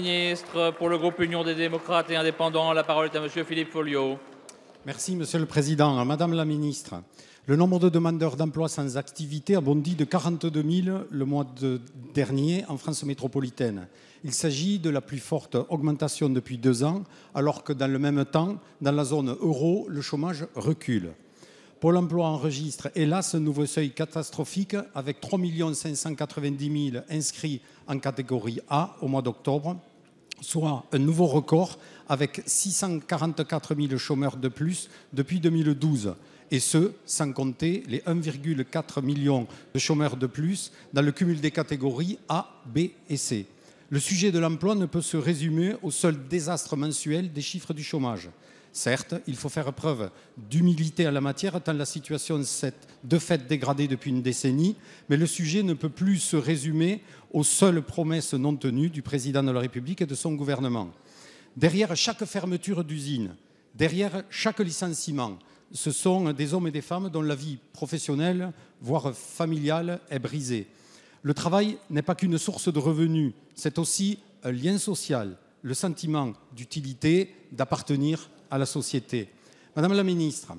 Ministre, pour le groupe Union des démocrates et indépendants, la parole est à monsieur Philippe Folliot. Merci Monsieur le Président. Madame la Ministre, le nombre de demandeurs d'emploi sans activité a bondi de 42 000 le mois dernier en France métropolitaine. Il s'agit de la plus forte augmentation depuis 2 ans, alors que dans le même temps, dans la zone euro, le chômage recule. Pôle emploi enregistre, hélas, un nouveau seuil catastrophique avec 3 590 000 inscrits en catégorie A au mois d'octobre, soit un nouveau record avec 644 000 chômeurs de plus depuis 2012. Et ce, sans compter les 1,4 million de chômeurs de plus dans le cumul des catégories A, B et C. Le sujet de l'emploi ne peut se résumer au seul désastre mensuel des chiffres du chômage. Certes, il faut faire preuve d'humilité à la matière, tant la situation s'est de fait dégradée depuis une décennie, mais le sujet ne peut plus se résumer aux seules promesses non tenues du président de la République et de son gouvernement. Derrière chaque fermeture d'usine, derrière chaque licenciement, ce sont des hommes et des femmes dont la vie professionnelle, voire familiale, est brisée. Le travail n'est pas qu'une source de revenus, c'est aussi un lien social, le sentiment d'utilité, d'appartenir à la société. Madame la Ministre,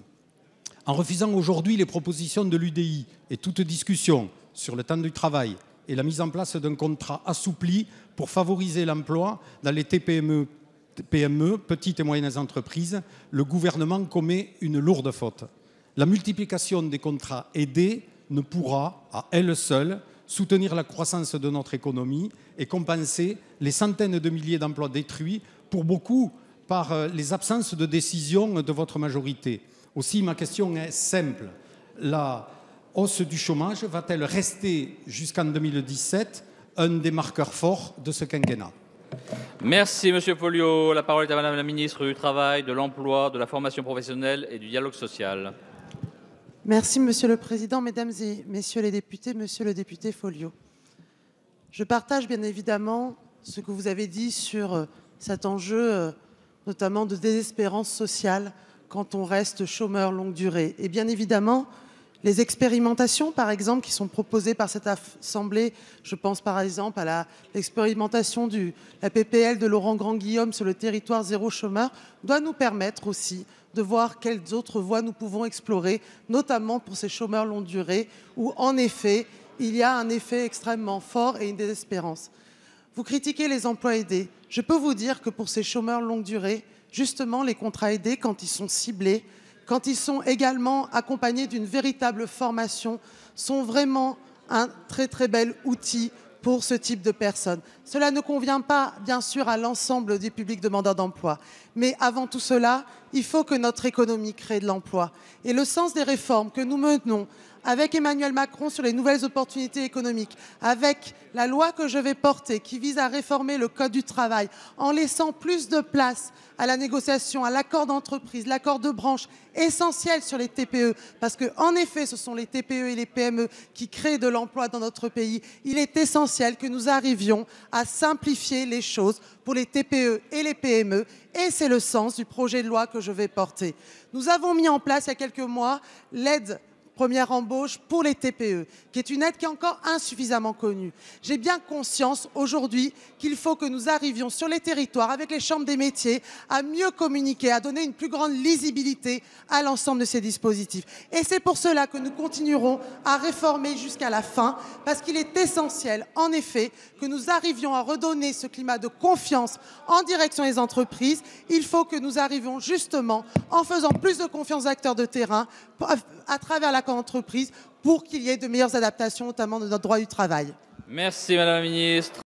en refusant aujourd'hui les propositions de l'UDI et toute discussion sur le temps du travail et la mise en place d'un contrat assoupli pour favoriser l'emploi dans les TPE, petites et moyennes entreprises, le gouvernement commet une lourde faute. La multiplication des contrats aidés ne pourra, à elle seule, soutenir la croissance de notre économie et compenser les centaines de milliers d'emplois détruits, pour beaucoup par les absences de décision de votre majorité. Aussi, ma question est simple. La hausse du chômage va-t-elle rester jusqu'en 2017 un des marqueurs forts de ce quinquennat? Merci monsieur Folliot. La parole est à madame la ministre du Travail, de l'Emploi, de la formation professionnelle et du dialogue social. Merci Monsieur le Président, Mesdames et Messieurs les députés, Monsieur le député Folliot. Je partage bien évidemment ce que vous avez dit sur cet enjeu notamment de désespérance sociale quand on reste chômeur longue durée. Et bien évidemment, les expérimentations, par exemple, qui sont proposées par cette Assemblée, je pense par exemple à l'expérimentation de la PPL de Laurent Grandguillaume sur le territoire zéro chômeur, doit nous permettre aussi de voir quelles autres voies nous pouvons explorer, notamment pour ces chômeurs longue durée, où en effet, il y a un effet extrêmement fort et une désespérance. Vous critiquez les emplois aidés. Je peux vous dire que pour ces chômeurs longue durée, justement, les contrats aidés, quand ils sont ciblés, quand ils sont également accompagnés d'une véritable formation, sont vraiment un très très bel outil pour ce type de personnes. Cela ne convient pas, bien sûr, à l'ensemble des publics demandeurs d'emploi. Mais avant tout cela, il faut que notre économie crée de l'emploi. Et le sens des réformes que nous menons avec Emmanuel Macron sur les nouvelles opportunités économiques, avec la loi que je vais porter qui vise à réformer le Code du travail en laissant plus de place à la négociation, à l'accord d'entreprise, l'accord de branche, essentiel sur les TPE, parce qu'en effet, ce sont les TPE et les PME qui créent de l'emploi dans notre pays. Il est essentiel que nous arrivions à simplifier les choses pour les TPE et les PME, et c'est le sens du projet de loi que je vais porter. Nous avons mis en place il y a quelques mois l'aide première embauche pour les TPE, qui est une aide qui est encore insuffisamment connue. J'ai bien conscience aujourd'hui qu'il faut que nous arrivions sur les territoires avec les chambres des métiers à mieux communiquer, à donner une plus grande lisibilité à l'ensemble de ces dispositifs. Et c'est pour cela que nous continuerons à réformer jusqu'à la fin, parce qu'il est essentiel, en effet, que nous arrivions à redonner ce climat de confiance en direction des entreprises. Il faut que nous arrivions justement, en faisant plus de confiance aux acteurs de terrain, à travers l'accord d'entreprise, pour qu'il y ait de meilleures adaptations, notamment de notre droit du travail. Merci madame la ministre.